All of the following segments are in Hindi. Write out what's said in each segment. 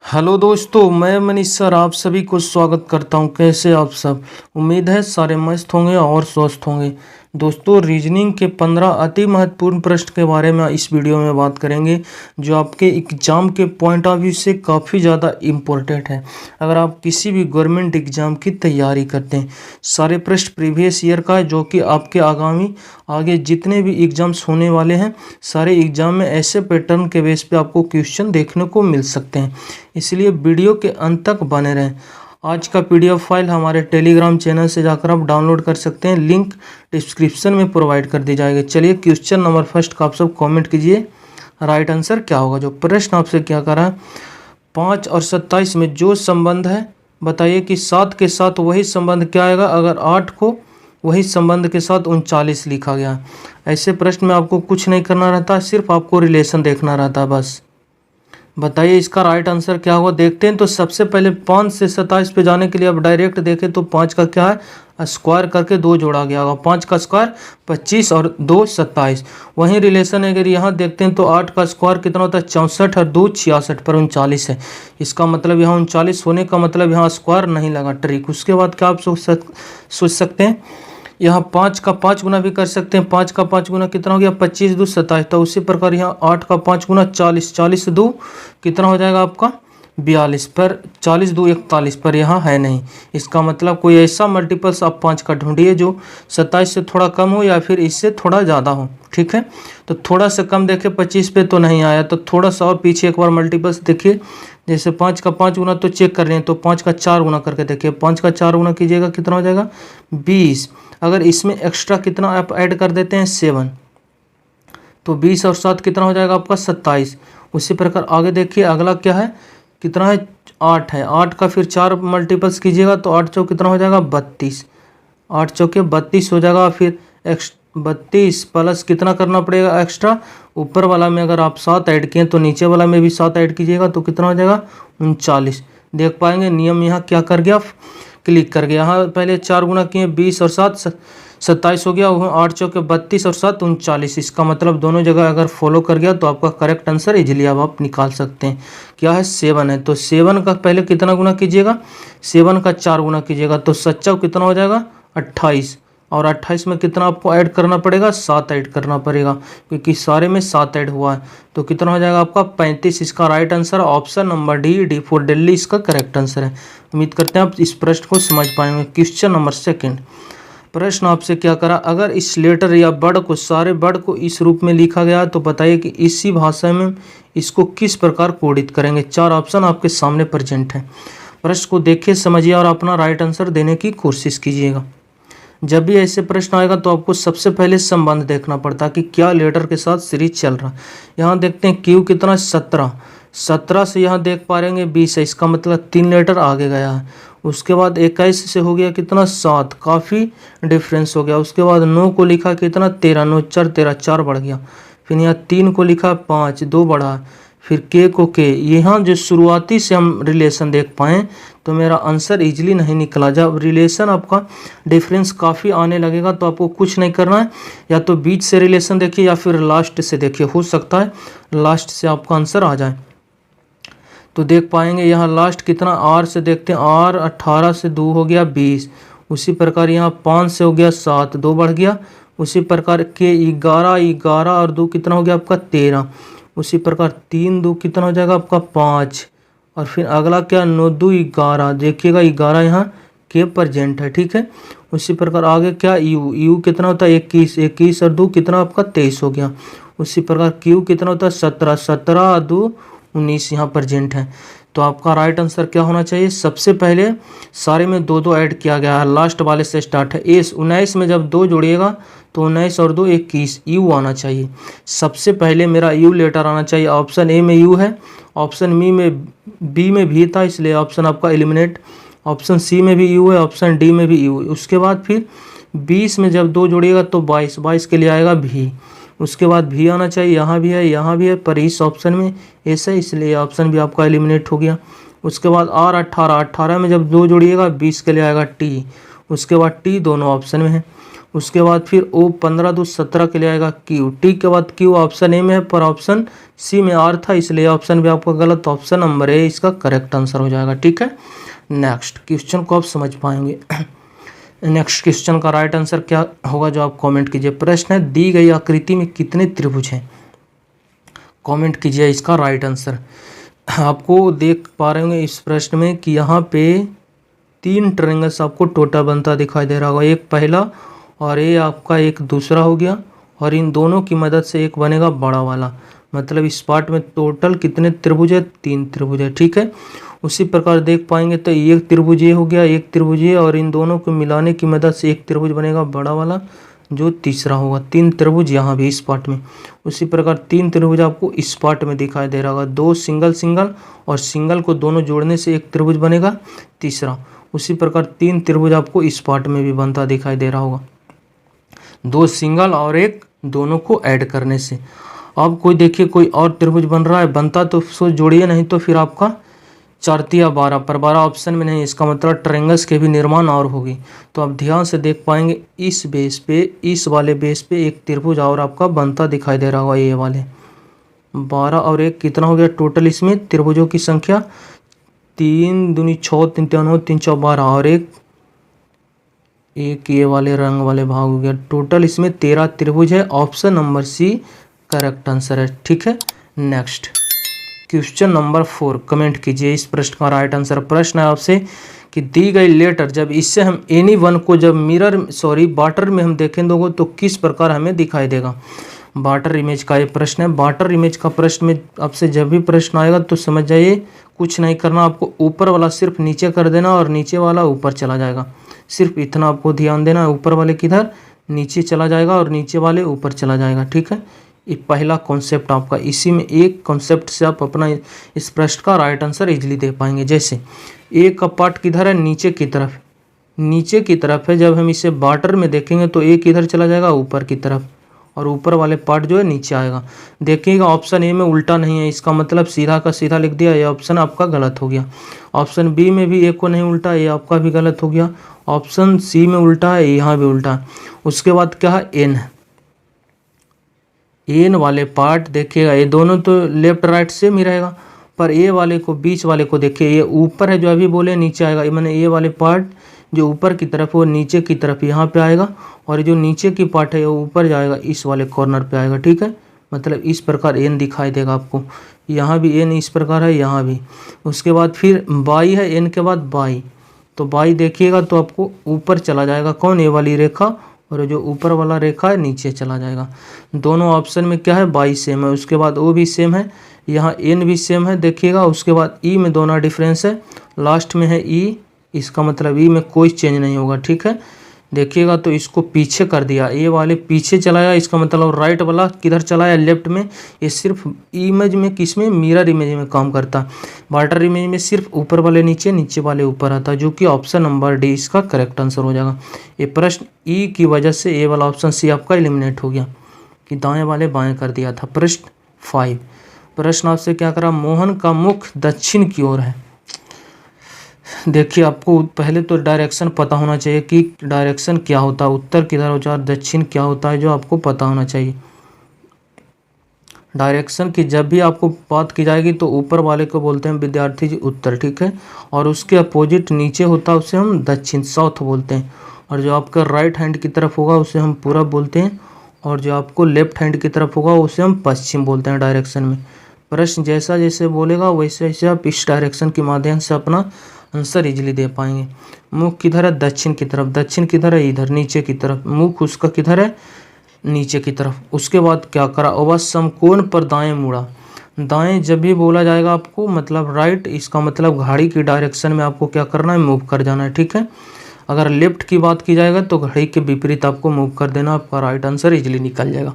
हेलो दोस्तों, मैं मनीष सर आप सभी को स्वागत करता हूं। कैसे आप सब? उम्मीद है सारे मस्त होंगे और स्वस्थ होंगे। दोस्तों, रीजनिंग के 15 अति महत्वपूर्ण प्रश्न के बारे में इस वीडियो में बात करेंगे, जो आपके एग्जाम के पॉइंट ऑफ व्यू से काफ़ी ज़्यादा इम्पोर्टेंट है। अगर आप किसी भी गवर्नमेंट एग्जाम की तैयारी करते हैं, सारे प्रश्न प्रीवियस ईयर का है, जो कि आपके आगे जितने भी एग्जाम्स होने वाले हैं, सारे एग्जाम में ऐसे पैटर्न के बेस पे आपको क्वेश्चन देखने को मिल सकते हैं। इसलिए वीडियो के अंत तक बने रहें। आज का पीडीएफ फाइल हमारे टेलीग्राम चैनल से जाकर आप डाउनलोड कर सकते हैं, लिंक डिस्क्रिप्शन में प्रोवाइड कर दी जाएगी। चलिए, क्वेश्चन नंबर फर्स्ट का आप सब कमेंट कीजिए, राइट आंसर क्या होगा। जो प्रश्न आपसे क्या करा है, 5 और 27 में जो संबंध है, बताइए कि 7 के साथ वही संबंध क्या आएगा अगर 8 को वही संबंध के साथ 39 लिखा गया। ऐसे प्रश्न में आपको कुछ नहीं करना रहता, सिर्फ आपको रिलेशन देखना रहता है बस। बताइए इसका राइट आंसर क्या होगा। देखते हैं। तो सबसे पहले 5 से 27 पे जाने के लिए अब डायरेक्ट देखें तो 5 का क्या है, स्क्वायर करके 2 जोड़ा गया होगा। 5 का स्क्वायर 25 और 2 27। वहीं रिलेशन अगर यहाँ देखते हैं तो 8 का स्क्वायर कितना होता है, 64 और 2 66 पर 39 है। इसका मतलब यहाँ 39 होने का मतलब यहाँ स्क्वायर नहीं लगा, ट्रिक। उसके बाद क्या आप सोच सकते हैं, यहाँ 5 का 5 गुना भी कर सकते हैं। 5 का 5 गुना कितना हो गया, 25 2 27। तो उसी प्रकार यहाँ 8 का 5 गुना 40, 40 से 2 कितना हो जाएगा आपका 42 पर, 40 2 41 पर यहाँ है नहीं। इसका मतलब कोई ऐसा मल्टीपल्स आप 5 का ढूंढिए जो 27 से थोड़ा कम हो या फिर इससे थोड़ा ज़्यादा हो। ठीक है, तो थोड़ा सा कम देखे 25 पे तो नहीं आया, तो थोड़ा सा और पीछे एक बार मल्टीपल्स देखिए। जैसे 5 का 5 गुना तो चेक कर रहे हैं, तो 5 का 4 गुना करके देखिए। 5 का 4 गुना कीजिएगा, कितना हो जाएगा 20। अगर इसमें एक्स्ट्रा कितना आप ऐड कर देते हैं 7, तो 20 और 7 कितना हो जाएगा आपका 27। उसी प्रकार आगे देखिए, अगला क्या है, कितना है 8 है। 8 का फिर 4 मल्टीपल्स कीजिएगा तो 8 चौक कितना हो जाएगा 32। 8 चौके 32 हो जाएगा। फिर 32 प्लस कितना करना पड़ेगा एक्स्ट्रा, ऊपर वाला में अगर आप 7 ऐड किए तो नीचे वाला में भी 7 ऐड कीजिएगा तो कितना हो जाएगा 39। देख पाएंगे नियम यहाँ क्या कर गया, क्लिक कर गया। यहाँ पहले 4 गुना किए, 20 और 7 27 हो गया। 8 चौके 32 और 7 39। इसका मतलब दोनों जगह अगर फॉलो कर गया तो आपका करेक्ट आंसर इजीली अब आप निकाल सकते हैं। क्या है 7 है, तो 7 का पहले कितना गुना कीजिएगा, 7 का 4 गुना कीजिएगा तो 7 कितना हो जाएगा 28। और 28 में कितना आपको ऐड करना पड़ेगा, 7 ऐड करना पड़ेगा, क्योंकि सारे में 7 ऐड हुआ है। तो कितना हो जाएगा आपका 35। इसका right answer option number D for Delhi इसका करेक्ट आंसर है। उम्मीद करते हैं आप इस प्रश्न को समझ पाएंगे। क्वेश्चन नंबर सेकंड, प्रश्न आपसे क्या करा, अगर इस लेटर या वर्ड को, सारे वर्ड को इस रूप में लिखा गया तो बताइए कि इसी भाषा में इसको किस प्रकार कोडित करेंगे। 4 ऑप्शन आपके सामने प्रेजेंट है। प्रश्न को देखिए, समझिए और अपना राइट आंसर देने की कोशिश कीजिएगा। जब भी ऐसे प्रश्न आएगा तो आपको सबसे पहले संबंध देखना पड़ता है कि क्या लेटर के साथ सीरीज चल रहा है। यहाँ देखते हैं क्यू कितना 17 से यहाँ देख पा रहे हैं 20 है, इसका मतलब 3 लेटर आगे गया है। उसके बाद 21 से हो गया कितना 7, काफ़ी डिफरेंस हो गया। उसके बाद 9 को लिखा कितना 13, 9 4 13, 4 बढ़ गया। फिर यहाँ 3 को लिखा 5, 2 बढ़ा। फिर के को के, यहाँ जो शुरुआती से हम रिलेशन देख पाएँ तो मेरा आंसर इजीली नहीं निकला। जब रिलेशन आपका डिफरेंस काफ़ी आने लगेगा तो आपको कुछ नहीं करना है, या तो बीच से रिलेशन देखिए या फिर लास्ट से देखिए। हो सकता है लास्ट से आपका आंसर आ जाए। तो देख पाएंगे यहाँ लास्ट कितना, आर से देखते हैं, आर 18 से 2 हो गया 20। उसी प्रकार यहाँ 5 से हो गया 7, 2 बढ़ गया। उसी प्रकार के 11 और 2 कितना हो गया आपका 13। उसी प्रकार 3 2 कितना हो जाएगा आपका 5। और फिर अगला क्या 9 2 11, देखिएगा 11 यहाँ के प्रेजेंट है। ठीक है, उसी प्रकार आगे क्या यू कितना होता है 21 और 2 कितना आपका 23 हो गया। उसी प्रकार क्यू कितना होता है 17 और 2 19 यहाँ प्रेजेंट है। तो आपका राइट आंसर क्या होना चाहिए, सबसे पहले सारे में 2 2 ऐड किया गया है, लास्ट वाले से स्टार्ट है। 19 में जब 2 जोड़िएगा तो 19 और 2 21, यू आना चाहिए। सबसे पहले मेरा यू लेटर आना चाहिए। ऑप्शन ए में यू है, ऑप्शन बी में भी था, इसलिए ऑप्शन आपका एलिमिनेट। ऑप्शन सी में भी यू है, ऑप्शन डी में भी यू है। उसके बाद फिर 20 में जब 2 जोड़िएगा तो 22 के लिए आएगा भी। उसके बाद भी आना चाहिए, यहाँ भी है, पर इस ऑप्शन में ऐसा, इसलिए ऑप्शन भी आपका एलिमिनेट हो गया। उसके बाद आर 18 में जब 2 जोड़िएगा 20 के लिए आएगा टी। उसके बाद टी दोनों ऑप्शन में है। उसके बाद फिर ओ 15 2 17 के लिए आएगा क्यू। टी के बाद क्यू ऑप्शन ए में है पर ऑप्शन सी में आर था, इसलिए ऑप्शन भी आपका गलत। ऑप्शन नंबर ए इसका करेक्ट आंसर हो जाएगा। ठीक है, नेक्स्ट क्वेश्चन को आप समझ पाएंगे। नेक्स्ट क्वेश्चन का राइट आंसर क्या होगा जो आप कमेंट कीजिए। प्रश्न है, दी गई आकृति में कितने त्रिभुज हैं? कमेंट कीजिए इसका राइट आंसर। आपको देख पा रहे होंगे इस प्रश्न में कि यहाँ पे 3 ट्रायंगल्स आपको टोटल बनता दिखाई दे रहा होगा, एक पहला और ये आपका एक दूसरा हो गया, और इन दोनों की मदद से एक बनेगा बड़ा वाला। मतलब इस पार्ट में टोटल कितने त्रिभुज है? 3 त्रिभुज है। ठीक है, उसी प्रकार देख पाएंगे तो एक त्रिभुज ये हो गया, एक त्रिभुज ये, और इन दोनों को मिलाने की मदद से एक त्रिभुज बनेगा बड़ा वाला जो तीसरा होगा। 3 त्रिभुज यहाँ भी इस पार्ट में। उसी प्रकार 3 त्रिभुज आपको इस पार्ट में दिखाई दे रहा होगा, 2 सिंगल सिंगल, और सिंगल को दोनों जोड़ने से एक त्रिभुज बनेगा तीसरा। उसी प्रकार 3 त्रिभुज आपको इस पार्ट में भी बनता दिखाई दे रहा होगा, 2 सिंगल और एक दोनों को ऐड करने से। अब कोई देखिए कोई और त्रिभुज बन रहा है, बनता तो सो जोड़िए, नहीं तो फिर आपका 4 तिया 12, पर 12 ऑप्शन में नहीं, इसका मतलब ट्रायंगल्स के भी निर्माण और होगी। तो आप ध्यान से देख पाएंगे इस बेस पे, इस वाले बेस पे एक त्रिभुज और आपका बनता दिखाई दे रहा होगा, ये वाले 12 और 1 कितना हो गया टोटल इसमें त्रिभुजों की संख्या? 3 दूनी 6, 3 तिया 9, 3 चौ 12, और एक ये वाले रंग वाले भाग हो गया। टोटल इसमें 13 त्रिभुज है। Option number C correct answer है। ठीक है, नेक्स्ट क्वेश्चन नंबर 4 कमेंट कीजिए इस प्रश्न का राइट आंसर। प्रश्न है आपसे कि दी गई लेटर जब इससे हम एनी वन को जब वाटर में हम देखेंगे तो किस प्रकार हमें दिखाई देगा? वाटर इमेज का ये प्रश्न है। वाटर इमेज का प्रश्न में आपसे जब भी प्रश्न आएगा तो समझ जाइए कुछ नहीं करना, आपको ऊपर वाला सिर्फ नीचे कर देना और नीचे वाला ऊपर चला जाएगा। सिर्फ इतना आपको ध्यान देना, ऊपर वाले किधर नीचे चला जाएगा और नीचे वाले ऊपर चला जाएगा। ठीक है, ये पहला कॉन्सेप्ट आपका, इसी में एक कॉन्सेप्ट से आप अपना इस प्रश्न का राइट आंसर इजीली दे पाएंगे। जैसे ए का पार्ट किधर है? नीचे की तरफ, नीचे की तरफ है। जब हम इसे वाटर में देखेंगे तो ए किधर चला जाएगा? ऊपर की तरफ, और ऊपर वाले पार्ट जो है नीचे आएगा। देखिएगा ऑप्शन ए में उल्टा नहीं है, इसका मतलब सीधा का सीधा लिख दिया, ये ऑप्शन आपका गलत हो गया। ऑप्शन बी में भी ए को नहीं उल्टा, ये आपका भी गलत हो गया। ऑप्शन सी में उल्टा है, यहाँ भी उल्टा है। उसके बाद क्या है? एन है। एन वाले पार्ट देखिएगा, ये दोनों तो लेफ्ट राइट सेम ही रहेगा, पर ए वाले को, बीच वाले को देखिए, ये ऊपर है जो अभी बोले नीचे आएगा। मैंने ए वाले पार्ट जो ऊपर की तरफ वो नीचे की तरफ यहाँ पे आएगा, और जो नीचे की पार्ट है वो ऊपर जाएगा, इस वाले कॉर्नर पे आएगा। ठीक है, मतलब इस प्रकार एन दिखाई देगा आपको। यहाँ भी एन इस प्रकार है, यहाँ भी। उसके बाद फिर बाई है, एन के बाद बाई, तो बाई देखिएगा तो आपको ऊपर चला जाएगा कौन? ये वाली रेखा, और जो ऊपर वाला रेखा है नीचे चला जाएगा। दोनों ऑप्शन में क्या है? बाई सेम है। उसके बाद ओ भी सेम है, यहाँ एन भी सेम है देखिएगा। उसके बाद ई में दोनों डिफरेंस है, लास्ट में है ई, इसका मतलब ई में कोई चेंज नहीं होगा। ठीक है, देखिएगा तो इसको पीछे कर दिया, ए वाले पीछे चलाया, इसका मतलब राइट वाला किधर चलाया? लेफ्ट में। ये सिर्फ इमेज में, किसमें? मिरर इमेज में काम करता। वाटर इमेज में सिर्फ ऊपर वाले नीचे, नीचे वाले ऊपर आता, जो कि ऑप्शन नंबर डी इसका करेक्ट आंसर हो जाएगा। ये प्रश्न ई की वजह से ए वाला ऑप्शन सी आपका एलिमिनेट हो गया, कि दाएँ वाले बाएँ कर दिया था। प्रश्न 5, प्रश्न आपसे क्या करा? मोहन का मुख दक्षिण की ओर है। देखिए आपको पहले तो डायरेक्शन पता होना चाहिए कि डायरेक्शन क्या होता है, उत्तर किधर होता है, दक्षिण क्या होता है, जो आपको पता होना चाहिए। डायरेक्शन की जब भी आपको बात की जाएगी तो ऊपर वाले को बोलते हैं विद्यार्थी जी उत्तर। ठीक है, और उसके अपोजिट नीचे होता है उसे हम दक्षिण, साउथ बोलते हैं। और जो आपका राइट हैंड की तरफ होगा उसे हम पूरब बोलते हैं, और जो आपको लेफ्ट हैंड की तरफ होगा उसे हम पश्चिम बोलते हैं डायरेक्शन में। प्रश्न जैसा जैसे बोलेगा वैसे वैसे आप इस डायरेक्शन के माध्यम से अपना आंसर इजीली दे पाएंगे। मुख किधर है? दक्षिण की तरफ। दक्षिण किधर है? इधर नीचे की तरफ। मुख उसका किधर है? नीचे की तरफ। उसके बाद क्या करा? वह समकोण पर दाएं मुड़ा। दाएं जब भी बोला जाएगा आपको मतलब राइट, इसका मतलब घड़ी की डायरेक्शन में आपको क्या करना है? मूव कर जाना है। ठीक है, अगर लेफ्ट की बात की जाएगा तो घड़ी के विपरीत आपको मूव कर देना, आपका राइट आंसर इजीली निकल जाएगा।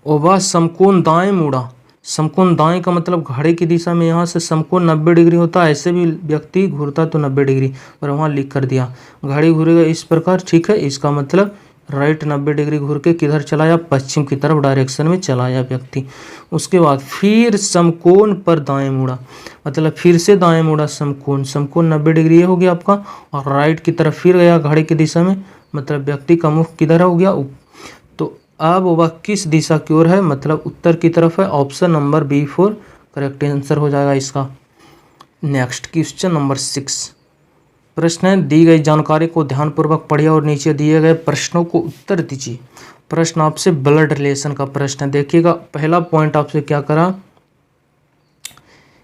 वह समकोण दाएं मुड़ा। समकोण दाएं का मतलब घड़ी की दिशा में, यहाँ से समकोण 90 डिग्री होता है, ऐसे भी व्यक्ति घूरता तो 90 डिग्री, और वहाँ लिख कर दिया घड़ी घूरेगा इस प्रकार। ठीक है, इसका मतलब राइट 90 डिग्री घूर के किधर चला गया, पश्चिम की तरफ डायरेक्शन में चला गया व्यक्ति। उसके बाद फिर समकोण पर दाएं मुड़ा, मतलब फिर से दाएं मुड़ा समकोण, समकोण 90 डिग्री ये हो गया आपका, और राइट की तरफ फिर गया घड़ी की दिशा में, मतलब व्यक्ति का मुख किधर हो गया, तो अब वह किस दिशा की ओर है, मतलब उत्तर की तरफ है। Option number B4 correct answer हो जाएगा इसका। नेक्स्ट क्वेश्चन नंबर 6 प्रश्न है, दी गई जानकारी को ध्यानपूर्वक पढ़िए और नीचे दिए गए प्रश्नों को उत्तर दीजिए। प्रश्न आपसे ब्लड रिलेशन का प्रश्न है। देखिएगा पहला पॉइंट आपसे क्या करा,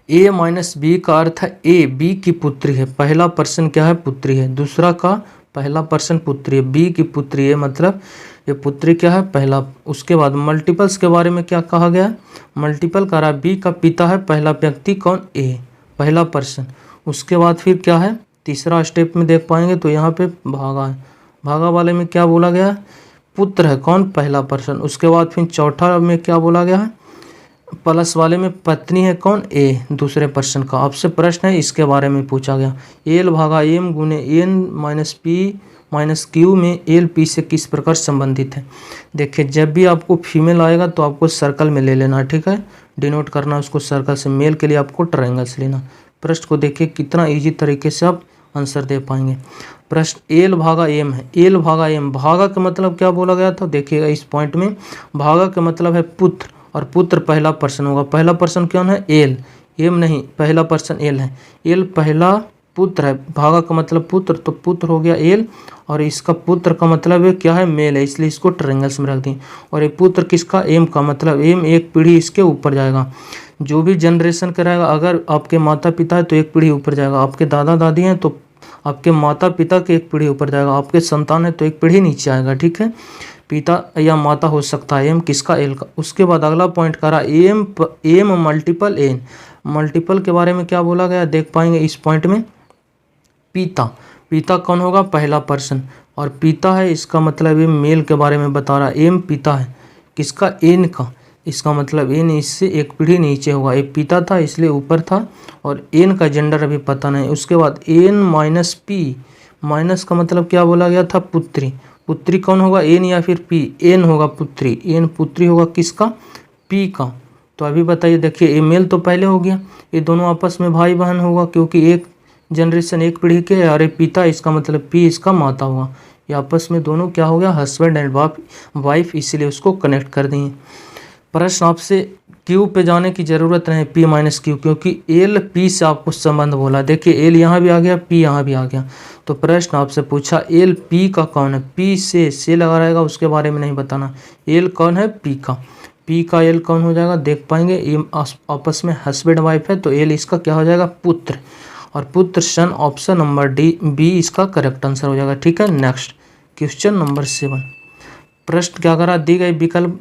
A माइनस बी का अर्थ है A B की पुत्री है, पहला पर्सन क्या है, पुत्री है। दूसरा का पहला पर्सन पुत्री है, B की पुत्री है, मतलब ये पुत्री क्या है, पहला। उसके बाद मल्टीपल्स के बारे में क्या कहा गया, मल्टीपल करा B का पिता है, पहला व्यक्ति कौन, A पहला पर्सन। उसके बाद फिर क्या है, तीसरा स्टेप में देख पाएंगे तो यहाँ पे भागा है, भागा वाले में क्या बोला गया, पुत्र है कौन, पहला पर्सन। उसके बाद फिर चौथा में क्या बोला गया है, प्लस वाले में पत्नी है कौन, A दूसरे पर्सन का। आपसे प्रश्न है इसके बारे में पूछा गया, एल भागा एम गुने N minus P minus Q में एल पी से किस प्रकार संबंधित है। देखिए जब भी आपको फीमेल आएगा तो आपको सर्कल में ले लेना, ठीक है, डिनोट करना उसको सर्कल से। मेल के लिए आपको ट्रायंगल से लेना। प्रश्न को देखिए कितना इजी तरीके से आप आंसर दे पाएंगे। प्रश्न एल भागा एम है, एल भागा एम, भागा का मतलब क्या बोला गया था, देखिएगा इस पॉइंट में भागा का मतलब है पुत्र, और पुत्र पहला पर्सन होगा, पहला पर्सन कौन है, एल, एम नहीं, पहला पर्सन एल है, एल पहला पुत्र है, भागा का मतलब पुत्र, तो पुत्र हो गया एल, और इसका पुत्र का मतलब है क्या है, मेल है, इसलिए इसको ट्रायंगल्स में रख दी। और ये पुत्र किसका, एम का, मतलब एम एक पीढ़ी इसके ऊपर जाएगा, जो भी जनरेशन कराएगा, अगर आपके माता पिता है तो एक पीढ़ी ऊपर जाएगा, आपके दादा दादी हैं तो आपके माता पिता के एक पीढ़ी ऊपर जाएगा, आपके संतान है तो एक पीढ़ी नीचे आएगा, ठीक है, पिता या माता हो सकता है, एम किसका, एल का। उसके बाद अगला पॉइंट करा एम मल्टीपल एन, मल्टीपल के बारे में क्या बोला गया, देख पाएंगे इस पॉइंट में, पिता, पिता कौन होगा, पहला पर्सन, और पिता है इसका मतलब ये मेल के बारे में बता रहा है, एम पिता है किसका, एन का, इसका मतलब एन इससे एक पीढ़ी नीचे होगा, एक पिता था इसलिए ऊपर था, और एन का जेंडर अभी पता नहीं। उसके बाद एन माइनस पी, माइनस का मतलब क्या बोला गया था, पुत्री, पुत्री कौन होगा, एन या फिर पी, एन होगा पुत्री, एन पुत्री होगा किसका, पी का। तो अभी बताइए, देखिए ये मेल तो पहले हो गया, ये दोनों आपस में भाई बहन होगा क्योंकि एक जनरेशन एक पीढ़ी के, और पिता इसका मतलब पी इसका माता होगा, ये आपस में दोनों क्या हो गया, हस्बैंड एंड वाइफ, इसीलिए उसको कनेक्ट कर दिए। प्रश्न आपसे क्यू पे जाने की जरूरत नहीं, पी माइनस क्यू, क्योंकि एल पी से आपको संबंध बोला, देखिए एल यहाँ भी आ गया, पी यहाँ भी आ गया, तो प्रश्न आपसे पूछा एल पी का कौन है, पी से लगा रहेगा, उसके बारे में नहीं बताना, एल कौन है, पी का, पी का एल कौन हो जाएगा, देख पाएंगे ये आपस में हस्बैंड वाइफ है, तो एल इसका क्या हो जाएगा, पुत्र, और पुत्र सन, ऑप्शन नंबर डी बी इसका करेक्ट आंसर हो जाएगा, ठीक है। नेक्स्ट क्वेश्चन नंबर 7 प्रश्न क्या करा, दी गई विकल्प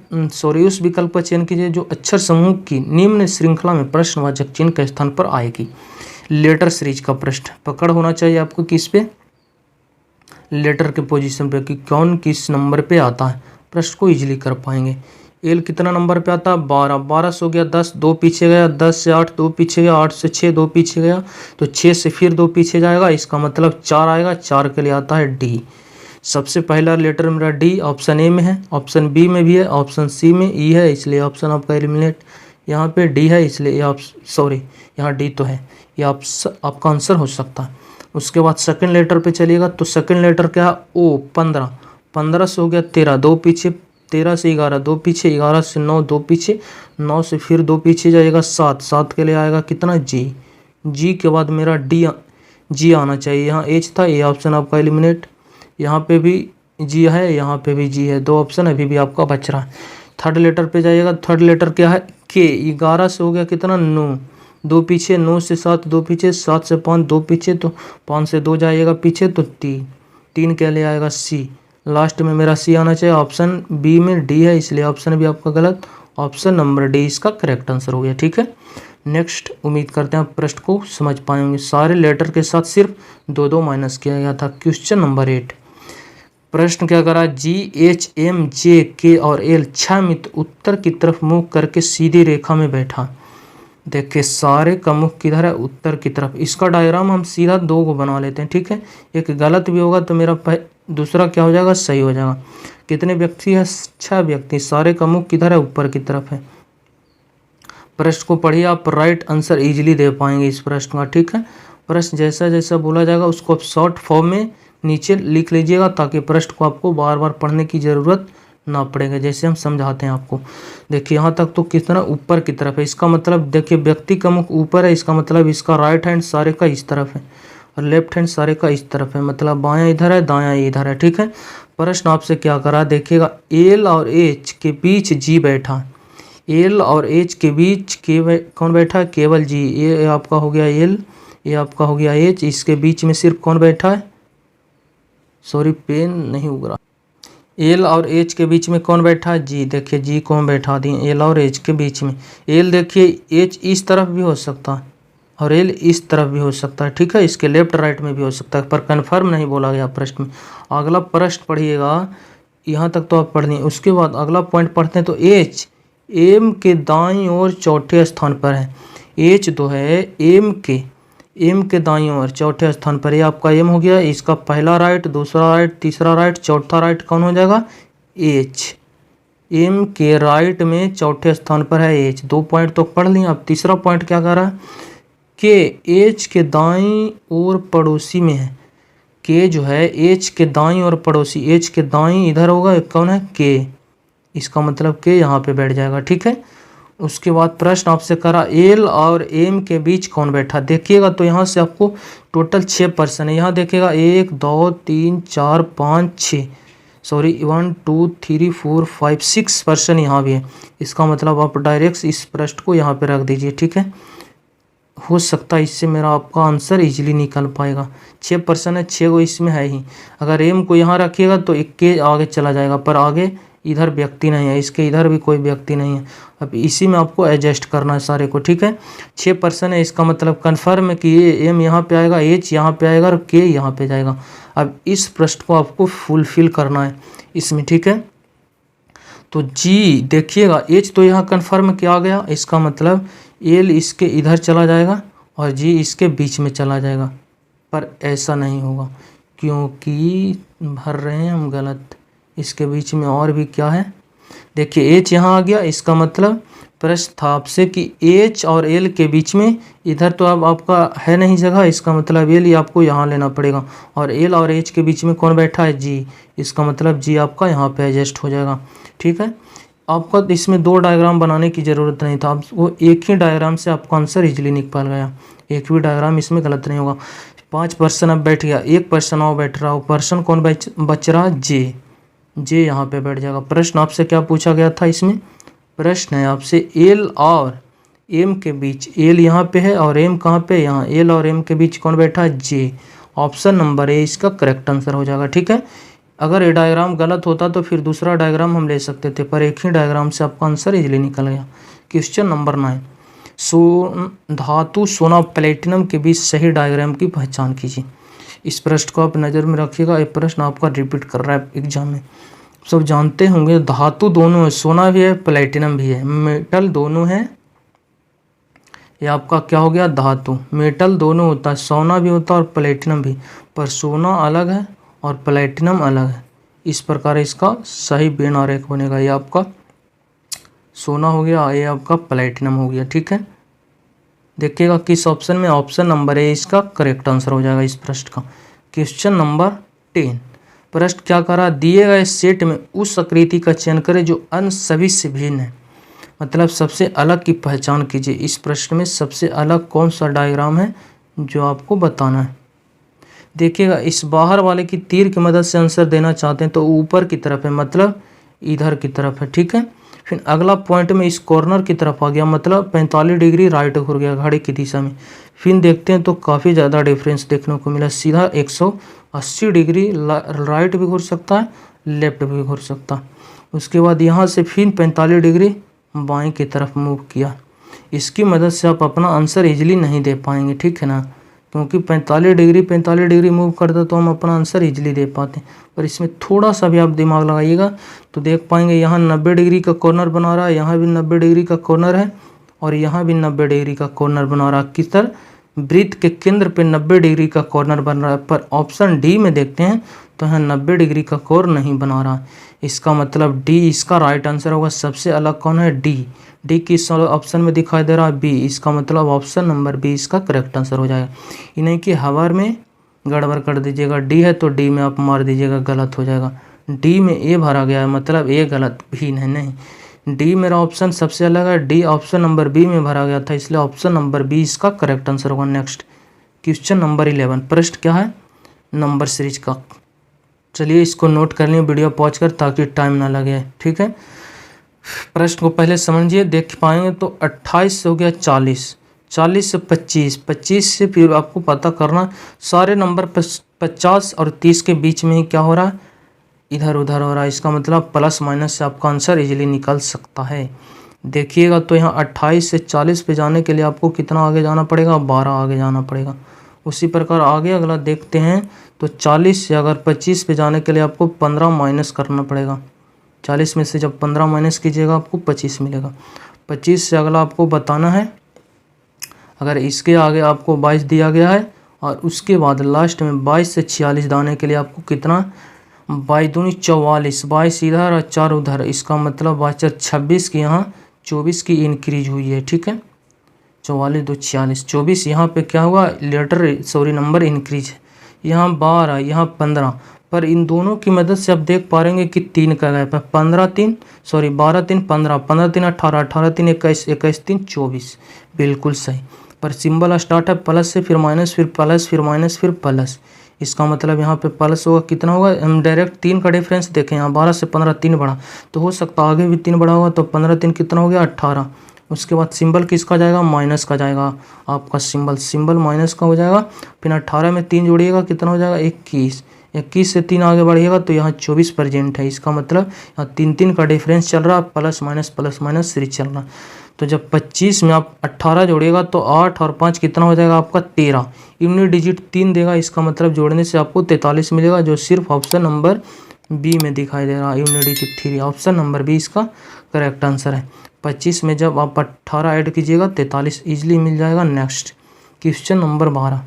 उस विकल्प का चयन कीजिए जो अक्षर समूह की निम्न श्रृंखला में प्रश्नवाचक चिन्ह के स्थान पर आएगी। लेटर सीरीज का प्रश्न पकड़ होना चाहिए आपको, किस पे, लेटर के पोजीशन पे, कि कौन किस नंबर पे आता है, प्रश्न को इजीली कर पाएंगे। एल कितना नंबर पे आता है, 12, 12 से हो गया 10, 2 पीछे गया, 10 से 8 2 पीछे गया, 8 से 6 2 पीछे गया, तो 6 से फिर 2 पीछे जाएगा, इसका मतलब 4 आएगा, 4 के लिए आता है डी। सबसे पहला लेटर मेरा डी, ऑप्शन ए में है, ऑप्शन बी में भी है, ऑप्शन सी में ई है, इसलिए ऑप्शन आपका एलिमिनेट, यहाँ पे डी है इसलिए यहाँ डी तो है, ये आपका आंसर हो सकता है। उसके बाद सेकंड लेटर पे चलिएगा, तो सेकंड लेटर क्या है, ओ, 15, 15 से हो गया 13, 2 पीछे, 13 से 11 2 पीछे, 11 से 9 2 पीछे, 9 से फिर 2 पीछे जाएगा, 7, 7 के लिए आएगा कितना, जी, जी के बाद मेरा जी आना चाहिए, यहाँ एच था, ये ऑप्शन आपका एलिमिनेट, यहाँ पे भी जी है, यहाँ पे भी जी है, 2 ऑप्शन अभी भी आपका बच रहा है। थर्ड लेटर पे जाइएगा, थर्ड लेटर क्या है, के, 11 से हो गया कितना, 9, 2 पीछे, 9 से 7 2 पीछे, 7 से 5 2 पीछे, तो 5 से 2 जाइएगा पीछे, तो 3 के लिए आएगा सी, लास्ट में मेरा सी आना चाहिए, ऑप्शन बी में डी है, इसलिए ऑप्शन भी आपका गलत, ऑप्शन नंबर डी इसका करेक्ट आंसर हो गया, ठीक है। नेक्स्ट उम्मीद करते हैं आप प्रश्न को समझ पाएंगे। सारे लेटर के साथ सिर्फ 2 माइनस किया गया था। क्वेश्चन नंबर 8 प्रश्न क्या करा, जी एच एम जे के और एल 6 मित्र उत्तर की तरफ मुंह करके सीधी रेखा में बैठा, देखिए सारे का मुख किधर है, उत्तर की तरफ। इसका डायग्राम हम सीधा 2 को बना लेते हैं, ठीक है। एक गलत भी होगा तो मेरा दूसरा क्या हो जाएगा, सही हो जाएगा। कितने व्यक्ति है, 6 व्यक्ति। सारे का मुख किधर है, ऊपर की तरफ है। प्रश्न को पढ़िए, आप राइट आंसर इजीली दे पाएंगे इस प्रश्न का, ठीक है। प्रश्न जैसा जैसा बोला जाएगा उसको आप शॉर्ट फॉर्म में नीचे लिख लीजिएगा, ताकि प्रश्न को आपको बार बार पढ़ने की ज़रूरत ना पड़ेगा, जैसे हम समझाते हैं आपको। देखिए यहाँ तक तो कितना ऊपर की तरफ है, इसका मतलब देखिए व्यक्ति का मुख ऊपर है, इसका मतलब इसका राइट हैंड सारे का इस तरफ है और लेफ्ट हैंड सारे का इस तरफ है, मतलब बायां इधर है, दायां इधर है, ठीक है। प्रश्न आपसे क्या करा, देखिएगा एल और एच के बीच जी बैठा है। एल और एच के बीच कौन बैठा है, केवल जी। ये आपका हो गया एल, ये आपका हो गया एच, इसके बीच में सिर्फ कौन बैठा है, सॉरी पेन नहीं उग रहा। एल और एच के बीच में कौन बैठा है, जी। देखिए जी को हम बैठा दिए एल और एच के बीच में। एल देखिए, एच इस तरफ भी हो सकता है और एल इस तरफ भी हो सकता है, ठीक है। इसके लेफ्ट राइट में भी हो सकता है, पर कन्फर्म नहीं बोला गया प्रश्न में। अगला प्रश्न पढ़िएगा, यहाँ तक तो आप पढ़ लिए। उसके बाद अगला पॉइंट पढ़ते हैं, तो एच एम के दाईं ओर चौथे स्थान पर है। एच तो है एम के दाईं ओर चौथे स्थान पर। ये आपका एम हो गया, इसका पहला राइट, दूसरा राइट, तीसरा राइट, चौथा राइट कौन हो जाएगा, एच। एम के राइट में चौथे स्थान पर है एच। 2 पॉइंट तो पढ़ लिए। अब तीसरा पॉइंट क्या कर रहा है, के एच के दाईं ओर पड़ोसी में है। के जो है एच के दाईं ओर पड़ोसी, एच के दाईं इधर होगा, कौन है, के। इसका मतलब के यहाँ पे बैठ जाएगा, ठीक है। उसके बाद प्रश्न आपसे करा, एल और एम के बीच कौन बैठा। देखिएगा तो यहाँ से आपको टोटल 6 पर्सन है। यहाँ देखिएगा 1 2 3 4 5 6, सॉरी 1 2 3 4 5 6 पर्सन यहाँ भी है। इसका मतलब आप डायरेक्ट इस प्रश्न को यहाँ पे रख दीजिए, ठीक है। हो सकता है इससे मेरा आपका आंसर इजीली निकल पाएगा। 6 पर्सन है, 6 को इसमें है ही। अगर एम को यहाँ रखिएगा तो 1 के आगे चला जाएगा, पर आगे इधर व्यक्ति नहीं है, इसके इधर भी कोई व्यक्ति नहीं है। अब इसी में आपको एडजस्ट करना है सारे को, ठीक है। 6 पर्सन है, इसका मतलब कन्फर्म है कि ये एम यहाँ पे आएगा, एच यहाँ पे आएगा और के यहाँ पे जाएगा। अब इस प्रश्न को आपको फुलफिल करना है इसमें, ठीक है। तो जी देखिएगा, एच तो यहाँ कन्फर्म किया गया, इसका मतलब एल इसके इधर चला जाएगा और जी इसके बीच में चला जाएगा, पर ऐसा नहीं होगा क्योंकि भर रहे हैं हम गलत। इसके बीच में और भी क्या है, देखिए एच यहाँ आ गया, इसका मतलब प्रश्न था आपसे कि एच और एल के बीच में, इधर तो अब आपका है नहीं जगह, इसका मतलब एल ही आपको यहाँ लेना पड़ेगा। और एल और एच के बीच में कौन बैठा है, जी। इसका मतलब जी आपका यहाँ पे एडजस्ट हो जाएगा, ठीक है। आपका इसमें 2 डायग्राम बनाने की ज़रूरत नहीं था, आप वो एक ही डायग्राम से आपका आंसर इजीली निकल गया। एक भी डायग्राम इसमें गलत नहीं होगा। 5 पर्सन अब बैठ गया, 1 पर्सन और बैठ रहा हो। पर्सन कौन बच रहा, जे। जे यहाँ पे बैठ जाएगा। प्रश्न आपसे क्या पूछा गया था इसमें, प्रश्न है आपसे एल और एम के बीच, एल यहाँ पे है और एम कहाँ पे, यहाँ। एल और एम के बीच कौन बैठा है, जे। ऑप्शन नंबर ए इसका करेक्ट आंसर हो जाएगा, ठीक है। अगर ये डायग्राम गलत होता तो फिर दूसरा डायग्राम हम ले सकते थे, पर एक ही डायग्राम से आपका आंसर इजीली निकल गया। क्वेश्चन नंबर 9, धातु सोना प्लेटिनम के बीच सही डायग्राम की पहचान कीजिए। इस प्रश्न को आप नज़र में रखिएगा, ये प्रश्न आपका रिपीट कर रहा है एग्जाम में। सब जानते होंगे, धातु दोनों है, सोना भी है प्लेटिनम भी है, मेटल दोनों है। ये आपका क्या हो गया, धातु। मेटल दोनों होता है, सोना भी होता है और प्लेटिनम भी, पर सोना अलग है और प्लेटिनम अलग है। इस प्रकार इसका सही वेन आरेख बनेगा। ये आपका सोना हो गया, ये आपका प्लेटिनम हो गया, ठीक है। देखिएगा किस ऑप्शन में, ऑप्शन नंबर ए इसका करेक्ट आंसर हो जाएगा इस प्रश्न का। क्वेश्चन नंबर 10, प्रश्न क्या करा, दिए गए सेट में उस आकृति का चयन करें जो अन्य सभी से भिन्न है। मतलब सबसे अलग की पहचान कीजिए। इस प्रश्न में सबसे अलग कौन सा डायग्राम है जो आपको बताना है। देखिएगा इस बाहर वाले की तीर की मदद से आंसर देना चाहते हैं तो ऊपर की तरफ है, मतलब इधर की तरफ है, ठीक है। फिर अगला पॉइंट में इस कॉर्नर की तरफ आ गया, मतलब 45 डिग्री राइट हो गया घड़ी की दिशा में। फिर देखते हैं तो काफ़ी ज़्यादा डिफरेंस देखने को मिला। सीधा 180 डिग्री राइट भी घूर सकता है, लेफ्ट भी घूर सकता है। उसके बाद यहाँ से फिर 45 डिग्री बाएं की तरफ मूव किया। इसकी मदद से आप अपना आंसर इजीली नहीं दे पाएंगे, ठीक है ना, क्योंकि 45 डिग्री मूव करता तो हम अपना आंसर इजीली दे पाते। पर इसमें थोड़ा सा भी आप दिमाग लगाइएगा तो देख पाएंगे, यहाँ 90 डिग्री का कॉर्नर बना रहा है, यहाँ भी 90 डिग्री का कॉर्नर है और यहाँ भी 90 डिग्री का कॉर्नर बना रहा है। किस तरह? वृत्त के केंद्र पे 90 डिग्री का कॉर्नर बन रहा है, पर ऑप्शन डी में देखते हैं तो यहाँ 90 डिग्री का कोण नहीं बना रहा। इसका मतलब डी इसका राइट आंसर होगा। सबसे अलग कौन है? डी। डी किस ऑप्शन में दिखाई दे रहा है? बी। इसका मतलब ऑप्शन नंबर बी इसका करेक्ट आंसर हो जाएगा। ये नहीं कि हवर में गड़बड़ कर दीजिएगा, डी है तो डी में आप मार दीजिएगा, गलत हो जाएगा। डी में ए भरा गया है, मतलब ए गलत, भी नहीं। डी मेरा ऑप्शन सबसे अलग है, डी ऑप्शन नंबर बी में भरा गया था, इसलिए ऑप्शन नंबर बी इसका करेक्ट आंसर होगा। नेक्स्ट क्वेश्चन नंबर 11, प्रश्न क्या है? नंबर सीरीज का। चलिए इसको नोट कर लें वीडियो पॉज कर, ताकि टाइम ना लगे, ठीक है। प्रश्न को पहले समझिए, देख पाएंगे तो 28 से हो गया 40, 40 से 25, 25 से फिर आपको पता करना सारे नंबर 50 और 30 के बीच में ही क्या हो रहा है? इधर उधर हो रहा है। इसका मतलब प्लस माइनस से आपका आंसर इजीली निकल सकता है। देखिएगा तो यहाँ 28 से 40 पे जाने के लिए आपको कितना आगे जाना पड़ेगा? 12 आगे जाना पड़ेगा। उसी प्रकार आगे अगला देखते हैं तो 40 से अगर 25 पे जाने के लिए आपको 15 माइनस करना पड़ेगा। 40 में से जब 15 माइनस कीजिएगा आपको 25 मिलेगा। 25 से अगला आपको बताना है, अगर इसके आगे आपको 22 दिया गया है और उसके बाद लास्ट में 22 से 46 जाने के लिए आपको कितना? 22 दूनी 44, 22 इधर और 4 उधर। इसका मतलब 26 की यहाँ 24 की इंक्रीज हुई है, ठीक है। 44 2 46, 24 यहाँ पे क्या हुआ? नंबर इंक्रीज है। यहाँ 12, यहाँ 15, पर इन दोनों की मदद से आप देख पा रहे कि 3 का गैप है। 12 3 15, 15 3 18, 18 3 21, 21 3 24, बिल्कुल सही। पर सिंबल स्टार्ट है प्लस से, फिर माइनस, फिर प्लस, फिर माइनस, फिर प्लस। इसका मतलब यहाँ पे प्लस होगा, कितना होगा? हम डायरेक्ट 3 का डिफरेंस देखें, यहाँ 12 से 15 3 बढ़ा, तो हो सकता है आगे भी 3 बढ़ा होगा, तो 15 3 कितना हो गया? 18। उसके बाद सिंबल किसका जाएगा? माइनस का जाएगा। आपका सिंबल माइनस का हो जाएगा। फिर 18 में 3 जोड़िएगा, कितना हो जाएगा? 21। 21 से 3 आगे बढ़िएगा तो यहाँ 24 प्रेजेंट है। इसका मतलब यहाँ 3 का डिफरेंस चल रहा है, प्लस माइनस सीरीज चल रहा है। तो जब 25 में आप 18 जोड़िएगा तो 8 और 5 कितना हो जाएगा? आपका 13। यूनिट डिजिट 3 देगा, इसका मतलब जोड़ने से आपको 43 मिलेगा, जो सिर्फ ऑप्शन नंबर बी में दिखाई दे रहा है। Unit digit 3, option number B इसका करेक्ट आंसर है। 25 में जब आप 18 ऐड कीजिएगा 43 ईजिली मिल जाएगा। नेक्स्ट क्वेश्चन नंबर 12,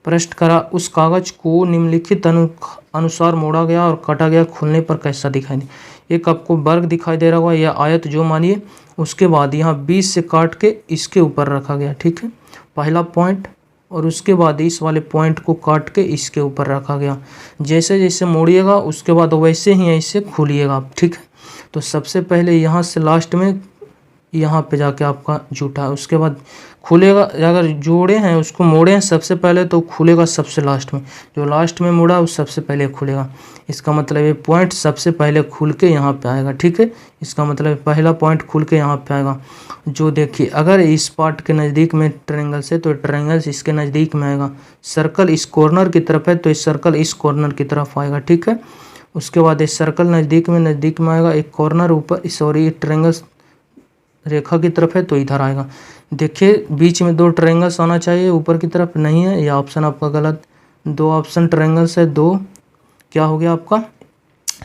प्रश्न करा, उस कागज को निम्नलिखित अनुसार मोड़ा गया और काटा गया, खुलने पर कैसा दिखाई दे? एक आपको वर्ग दिखाई दे रहा होगा या आयत, जो मानिए, उसके बाद यहाँ 20 से काट के इसके ऊपर रखा गया, ठीक है, पहला पॉइंट, और उसके बाद इस वाले पॉइंट को काट के इसके ऊपर रखा गया। जैसे जैसे मोड़िएगा उसके बाद वैसे ही ऐसे खोलिएगा आप, ठीक है। तो सबसे पहले यहाँ से लास्ट में यहाँ पे जाके आपका जूठा है, उसके बाद खुलेगा। अगर जोड़े हैं उसको मोड़े हैं सबसे पहले तो खुलेगा सबसे लास्ट में, जो लास्ट में मोड़ा वो सबसे पहले खुलेगा। इसका मतलब ये पॉइंट सबसे पहले खुल के यहाँ पे आएगा, ठीक है। इसका मतलब पहला पॉइंट खुल के यहाँ पे आएगा। जो देखिए, अगर इस पार्ट के नज़दीक में ट्रायंगल से तो ट्रायंगल इसके नज़दीक में आएगा। सर्कल इस कॉर्नर की तरफ है तो इस सर्कल इस कॉर्नर की तरफ आएगा, ठीक है। उसके बाद इस सर्कल नज़दीक में आएगा, एक कॉर्नर ऊपर, सॉरी ट्रायंगल रेखा की तरफ है तो इधर आएगा। देखिए बीच में 2 ट्रायंगल्स आना चाहिए, ऊपर की तरफ नहीं है, यह ऑप्शन आपका गलत। 2 ऑप्शन ट्रायंगल्स है, 2 क्या हो गया आपका?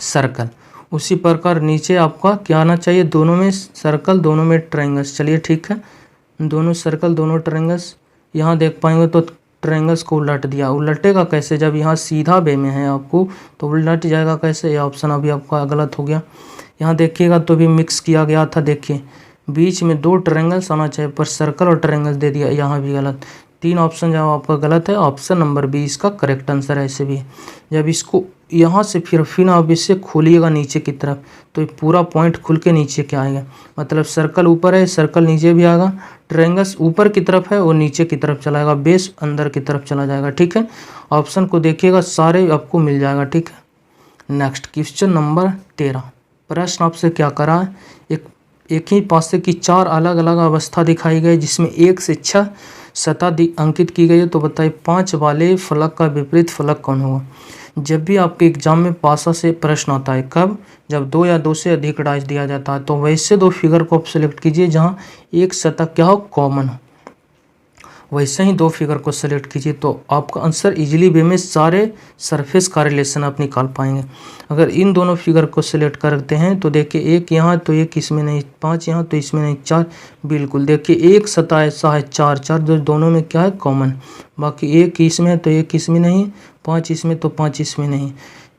सर्कल। उसी प्रकार नीचे आपका क्या आना चाहिए? दोनों में सर्कल, दोनों में ट्रायंगल्स। चलिए ठीक है, दोनों सर्कल दोनों ट्रायंगल्स। यहाँ देख पाएंगे तो ट्रायंगल्स को उलट दिया। उलटेगा कैसे? जब यहाँ सीधा वे में है आपको तो उलट जाएगा कैसे? यह ऑप्शन अभी आपका गलत हो गया। यहाँ देखिएगा तो भी मिक्स किया गया था, देखिए बीच में 2 ट्रायंगल्स आना चाहिए पर सर्कल और ट्रायंगल्स दे दिया, यहाँ भी गलत। 3 ऑप्शन जब आपका गलत है, ऑप्शन नंबर बी इसका करेक्ट आंसर है। ऐसे भी जब इसको यहाँ से फिर आप इससे खोलिएगा नीचे की तरफ तो ये पूरा पॉइंट खुल के नीचे क्या आएगा? मतलब सर्कल ऊपर है, सर्कल नीचे भी आएगा, ट्रायंगल्स ऊपर की तरफ है और नीचे की तरफ चला जाएगा, बेस अंदर की तरफ चला जाएगा, ठीक है। ऑप्शन को देखिएगा, सारे आपको मिल जाएगा, ठीक है। नेक्स्ट क्वेश्चन नंबर 13, प्रश्न आपसे क्या करा है? एक ही पासे की 4 अलग अलग अवस्था दिखाई गई जिसमें 1 से 6 सतह अंकित की गई है, तो बताइए 5 वाले फलक का विपरीत फलक कौन होगा? जब भी आपके एग्जाम में पासा से प्रश्न आता है, कब? जब 2 या 2 से अधिक डाइस दिया जाता है, तो वैसे 2 फिगर को आप सिलेक्ट कीजिए जहां एक सतह क्या हो? कॉमन हो। वैसे ही दो फिगर को सेलेक्ट कीजिए तो आपका आंसर इजीली वे में सारे सरफेस का रिलेशन आप निकाल पाएंगे। अगर इन दोनों फिगर को सिलेक्ट करते हैं तो देखिए एक यहाँ तो एक इसमें नहीं, 5 यहाँ तो इसमें नहीं, 4 बिल्कुल। देखिए एक सतह ऐसा है 4 4 जो दोनों में क्या है कॉमन, बाकी एक इसमें है तो एक इसमें नहीं, 5 इसमें तो 5 इसमें नहीं।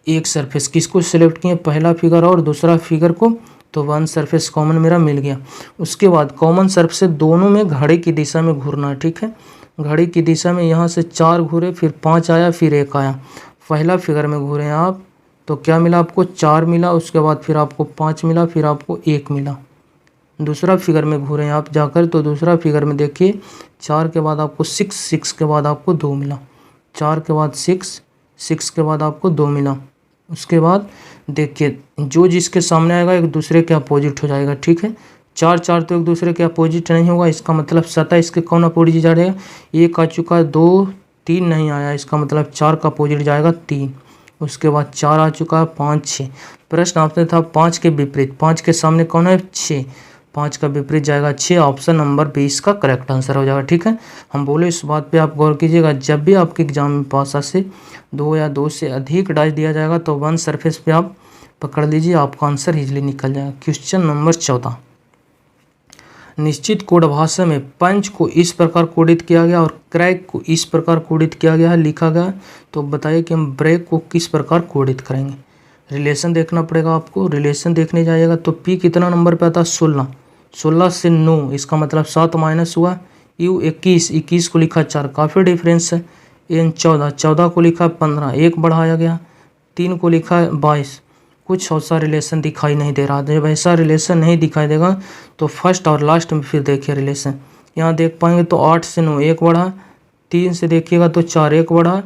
एक सरफेस किसको सिलेक्ट किए, पहला फिगर और दूसरा फिगर को, तो वन सरफेस कॉमन मेरा मिल गया। उसके बाद कॉमन सरफेस दोनों में घड़ी की दिशा में घूरना है, ठीक है। घड़ी की दिशा में यहाँ से 4 घूरे, फिर 5 आया, फिर 1 आया। पहला फिगर में घूरे आप तो क्या मिला आपको, 4 मिला, उसके बाद फिर आपको 5 मिला, फिर आपको 1 मिला। दूसरा फिगर में घूरे आप जाकर तो दूसरा फिगर में देखिए 4 के बाद आपको 6, 6 के बाद आपको 2 मिला, 4 के बाद 6, 6 के बाद आपको 2 मिला। उसके बाद देखिए जो जिसके सामने आएगा एक दूसरे के अपोजिट हो जाएगा, ठीक है। 4 4 तो एक दूसरे के अपोजिट नहीं होगा, इसका मतलब 7 इसके कौन अपोजिट जाएगा, 1 आ चुका है, 2 3 नहीं आया, इसका मतलब 4 का अपोजिट जाएगा 3। उसके बाद 4 आ चुका है, 5 6। प्रश्न आपसे था 5 के विपरीत, 5 के सामने कौन है 6, 5 का विपरीत जाएगा 6। ऑप्शन नंबर 20 का करेक्ट आंसर हो जाएगा, ठीक है। हम बोले इस बात पे आप गौर कीजिएगा, जब भी आपके एग्जाम में पासा से 2 या 2 से अधिक डाइस दिया जाएगा तो वन सरफेस पे आप पकड़ लीजिए, आपका आंसर इजीली निकल जाएगा। क्वेश्चन नंबर 14, निश्चित कोड भाषा में पंच को इस प्रकार कोडित किया गया और क्रैक को इस प्रकार कोडित किया गया है, लिखा गया। तो बताइए कि हम ब्रेक को किस प्रकार कोडित करेंगे। रिलेशन देखना पड़ेगा आपको, रिलेशन देखने जाइएगा तो पी कितना नंबर पे आता है 16, 16 से 9, इसका मतलब 7 माइनस हुआ, यू 21, 21 को लिखा 4, काफ़ी डिफरेंस है। एन 14, 14 को लिखा 15, 1 बढ़ाया गया, 3 को लिखा 22। कुछ ऐसा रिलेशन दिखाई नहीं दे रहा। जब ऐसा रिलेशन नहीं दिखाई देगा तो फर्स्ट और लास्ट में फिर देखिए रिलेशन, यहाँ देख पाएंगे तो 8 से 9 1 बढ़ा, 3 से देखिएगा तो 4 1 बढ़ा,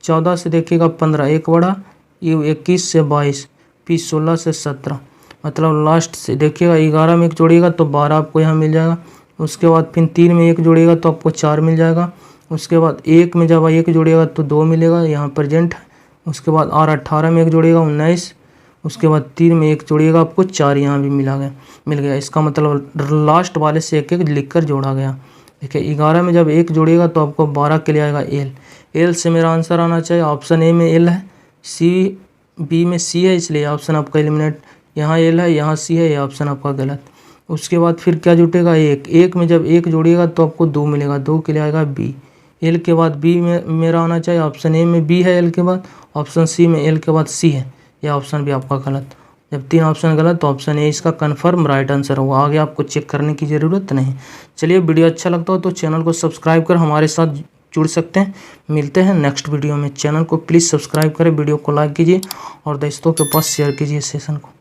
14 से देखिएगा 15 1 बढ़ा, यू 21 से 22, पी 16 से 17, मतलब लास्ट से देखिएगा 11 में 1 जोड़िएगा तो 12 आपको यहाँ मिल जाएगा। उसके बाद फिर 3 में 1 जोड़िएगा तो आपको 4 मिल जाएगा। उसके बाद 1 में जब 1 जोड़िएगा तो 2 मिलेगा, यहाँ प्रेजेंट है। उसके बाद और 18 में 1 जोड़िएगा 19, उसके बाद 3 में 1 जोड़िएगा आपको 4 यहाँ भी मिल गया। इसका मतलब लास्ट वाले से 1 1 लिख कर जोड़ा गया। देखिए 11 में जब 1 जोड़िएगा तो आपको 12 के लिए आएगा एल, एल से मेरा आंसर आना चाहिए। ऑप्शन ए में एल है, सी बी में सी है, इसलिए ऑप्शन आपका एलिमिनेट। यहाँ एल है, यहाँ सी है, ये ऑप्शन आपका गलत। उसके बाद फिर क्या जुटेगा 1, 1 में जब 1 जोड़िएगा तो आपको 2 मिलेगा, 2 के लिए आएगा बी। एल के बाद बी में मेरा आना चाहिए, ऑप्शन ए में बी है एल के बाद, ऑप्शन सी में एल के बाद सी है, यह ऑप्शन भी आपका गलत। जब 3 ऑप्शन गलत तो ऑप्शन ए इसका कन्फर्म राइट आंसर होगा, आगे आपको चेक करने की ज़रूरत नहीं। चलिए वीडियो अच्छा लगता हो तो चैनल को सब्सक्राइब कर हमारे साथ जुड़ सकते हैं। मिलते हैं नेक्स्ट वीडियो में। चैनल को प्लीज़ सब्सक्राइब करें, वीडियो को लाइक कीजिए और दोस्तों के पास शेयर कीजिए सेशन को।